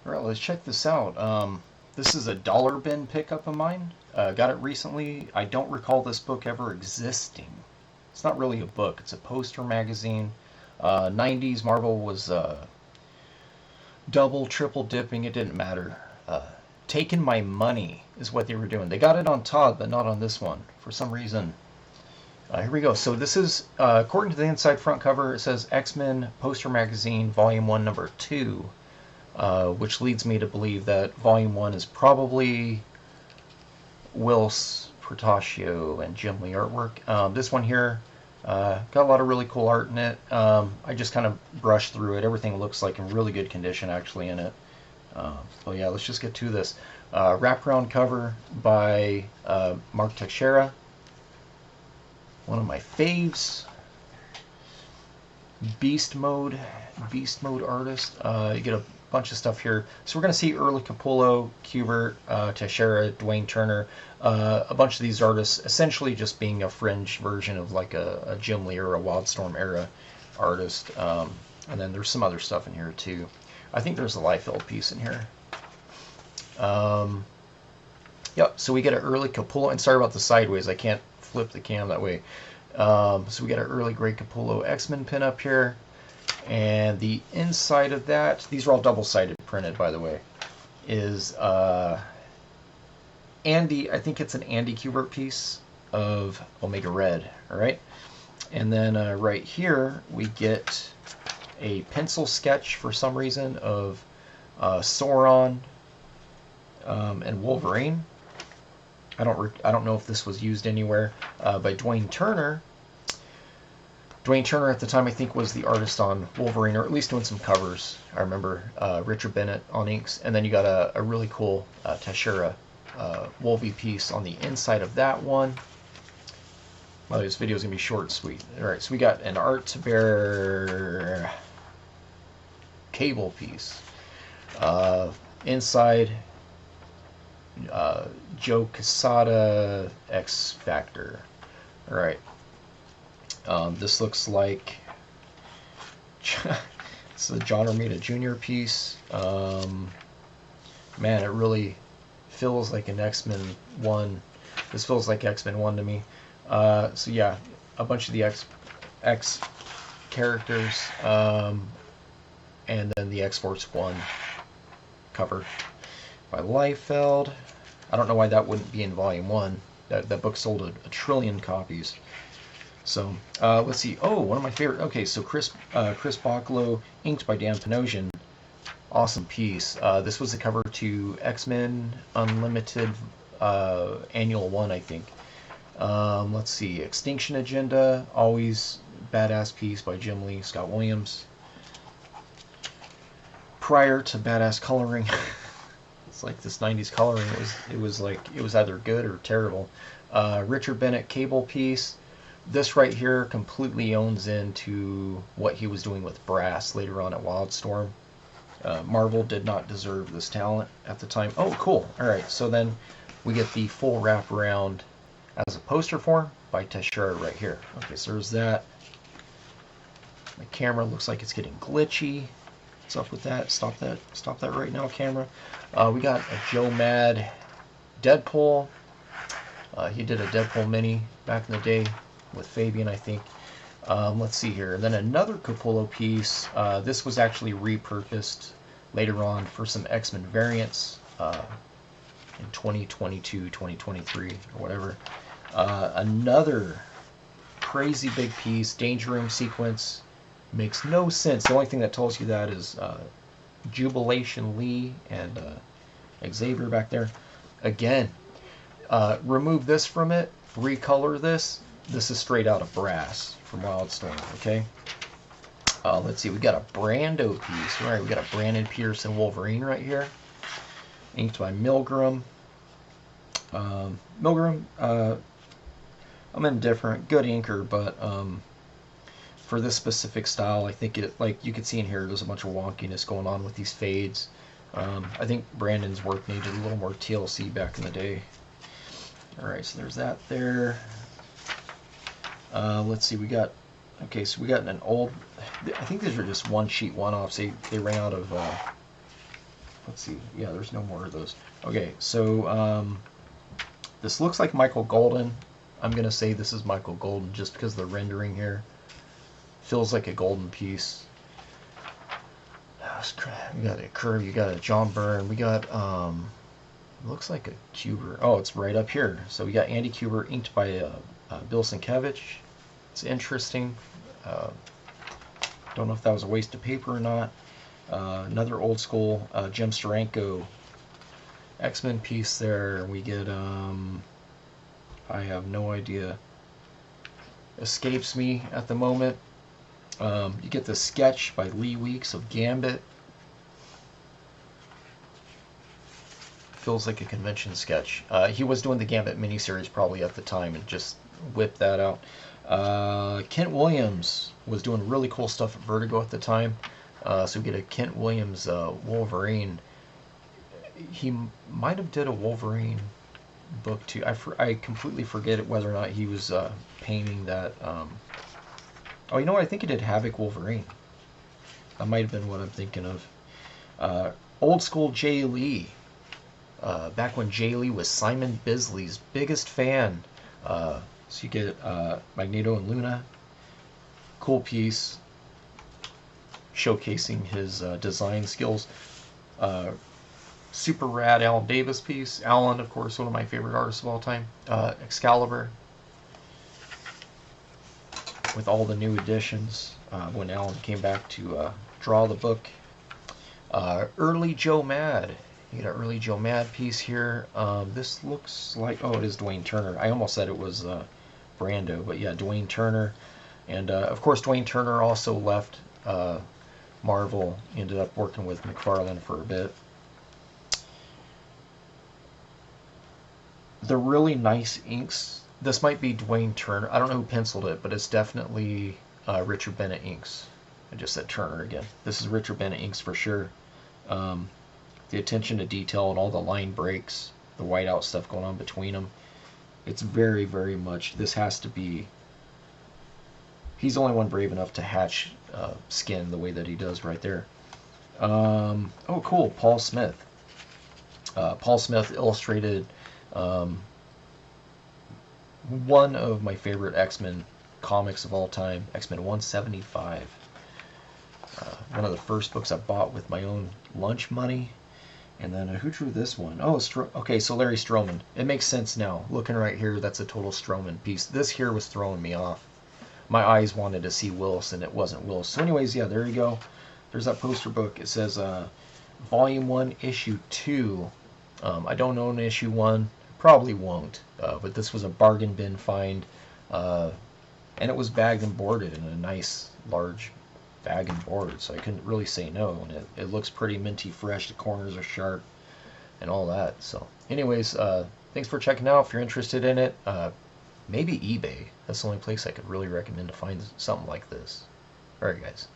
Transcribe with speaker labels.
Speaker 1: All right, let's check this out. This is a dollar bin pickup of mine. Got it recently. I don't recall this book ever existing. It's not really a book. It's a poster magazine. 90s Marvel was double, triple dipping. It didn't matter. Taking my money is what they were doing. They got it on Todd, but not on this one for some reason. Here we go. So this is, according to the inside front cover, it says X-Men Poster Magazine, Volume 1, Number 2, which leads me to believe that Volume 1 is probably Whilce Portacio and Jim Lee artwork. This one here got a lot of really cool art in it. I just kind of brushed through it. Everything looks like in really good condition actually in it. So yeah, let's just get to this. Wraparound cover by Mark Texeira. One of my faves. Beast mode artist. You get a bunch of stuff here. So we're going to see early Capullo, Kubert, Texeira, Dwayne Turner, a bunch of these artists essentially just being a fringe version of like a Jim Lee or a Wildstorm era artist. And then there's some other stuff in here too. I think there's a Liefeld piece in here. Yep, so we get an early Capullo, and sorry about the sideways, I can't flip the cam that way. So we got an early Greg Capullo X-Men pin up here, and the inside of that, these are all double-sided printed by the way, is Andy, I think it's an Andy Kubert piece of Omega Red, alright? And then right here we get a pencil sketch for some reason of Sauron and Wolverine. I don't know if this was used anywhere. By Dwayne Turner. Dwayne Turner at the time I think was the artist on Wolverine, or at least doing some covers. I remember Richard Bennett on inks, and then you got a really cool Texeira Wolvie piece on the inside of that one. Well, this video is gonna be short and sweet. All right, so we got an Art Bear Cable piece. Inside. Joe Quesada X Factor. Alright. This looks like it's a John Romita Jr. piece. Man, it really feels like an X-Men 1. This feels like X-Men 1 to me. So yeah, a bunch of the X characters, and then the X-Force 1 cover by Liefeld. I don't know why that wouldn't be in Volume 1. That book sold a trillion copies. So, let's see. Oh, one of my favorite. Okay, so Chris Bachalo, inked by Dan Panosian. Awesome piece. This was the cover to X-Men Unlimited Annual 1, I think. Let's see. Extinction Agenda, always badass piece by Jim Lee, Scott Williams. Prior to badass coloring. It's like this 90s coloring, it was either good or terrible. Richard Bennett Cable piece. This right here completely owns into what he was doing with Brass later on at Wildstorm. Marvel did not deserve this talent at the time. Oh, cool. Alright, so then we get the full wraparound as a poster form by Texeira right here. Okay, so there's that. My camera looks like it's getting glitchy. What's up with that? Stop that right now, camera. We got a Joe Mad Deadpool. He did a Deadpool mini back in the day with Fabian, I think. Let's see here. Then another Capullo piece. This was actually repurposed later on for some X-Men variants in 2022, 2023, or whatever. Another crazy big piece, Danger Room sequence. Makes no sense. The only thing that tells you that is Jubilation Lee and Xavier back there. Again, remove this from it, recolor this. This is straight out of Brass from Wildstorm, okay? Let's see, we got a Brando piece. All right, we got a Brandon Peterson Wolverine right here. Inked by Milgram. Milgram, I'm indifferent. Good inker, but for this specific style, I think it, like you can see in here, there's a bunch of wonkiness going on with these fades. I think Brandon's work needed a little more TLC back in the day. Alright, so there's that there. Let's see, we got, okay, so we got an old, I think these are just one sheet one-offs. They ran out of let's see. Yeah, there's no more of those. Okay, so this looks like Michael Golden. I'm gonna say this is Michael Golden just because the rendering here feels like a Golden piece. We got a Curve, you got a John Byrne, we got looks like a Kuber. Oh, it's right up here. So we got Andy Kuber inked by Bill Sienkiewicz. It's interesting. Don't know if that was a waste of paper or not. Another old school Jim Steranko X-Men piece there. We get I have no idea. Escapes me at the moment. You get the sketch by Lee Weeks of Gambit. Feels like a convention sketch. He was doing the Gambit miniseries probably at the time and just whipped that out. Kent Williams was doing really cool stuff at Vertigo at the time. So we get a Kent Williams Wolverine. He might have did a Wolverine book too. I completely forget whether or not he was painting that. Oh, you know what? I think he did Havoc Wolverine. That might have been what I'm thinking of. Old school Jay Lee. Back when Jay Lee was Simon Bisley's biggest fan. So you get Magneto and Luna. Cool piece. Showcasing his design skills. Super rad Alan Davis piece. Alan, of course, one of my favorite artists of all time. Excalibur. With all the new additions when Alan came back to draw the book. Early Joe Mad. You get an early Joe Mad piece here. This looks like, oh, it is Dwayne Turner. I almost said it was Brando, but yeah, Dwayne Turner. And of course, Dwayne Turner also left Marvel, ended up working with McFarlane for a bit. The really nice inks. This might be Dwayne Turner. I don't know who penciled it, but it's definitely Richard Bennett inks. I just said Turner again. This is Richard Bennett inks for sure. The attention to detail and all the line breaks, the whiteout stuff going on between them. It's very, very much, this has to be, he's the only one brave enough to hatch skin the way that he does right there. Oh, cool, Paul Smith. Paul Smith illustrated one of my favorite X-Men comics of all time, X-Men 175. One of the first books I bought with my own lunch money. And then who drew this one? Oh, okay, so Larry Stroman. It makes sense now. Looking right here, that's a total Stroman piece. This here was throwing me off. My eyes wanted to see Willis, and it wasn't Willis. So anyways, yeah, there you go. There's that poster book. It says Volume 1, Issue 2. I don't own Issue 1. Probably won't. But this was a bargain bin find. And it was bagged and boarded in a nice, large bag and board, so I couldn't really say no. And it looks pretty minty fresh. The corners are sharp and all that. So anyways, thanks for checking out. If you're interested in it, maybe eBay. That's the only place I could really recommend to find something like this. Alright guys.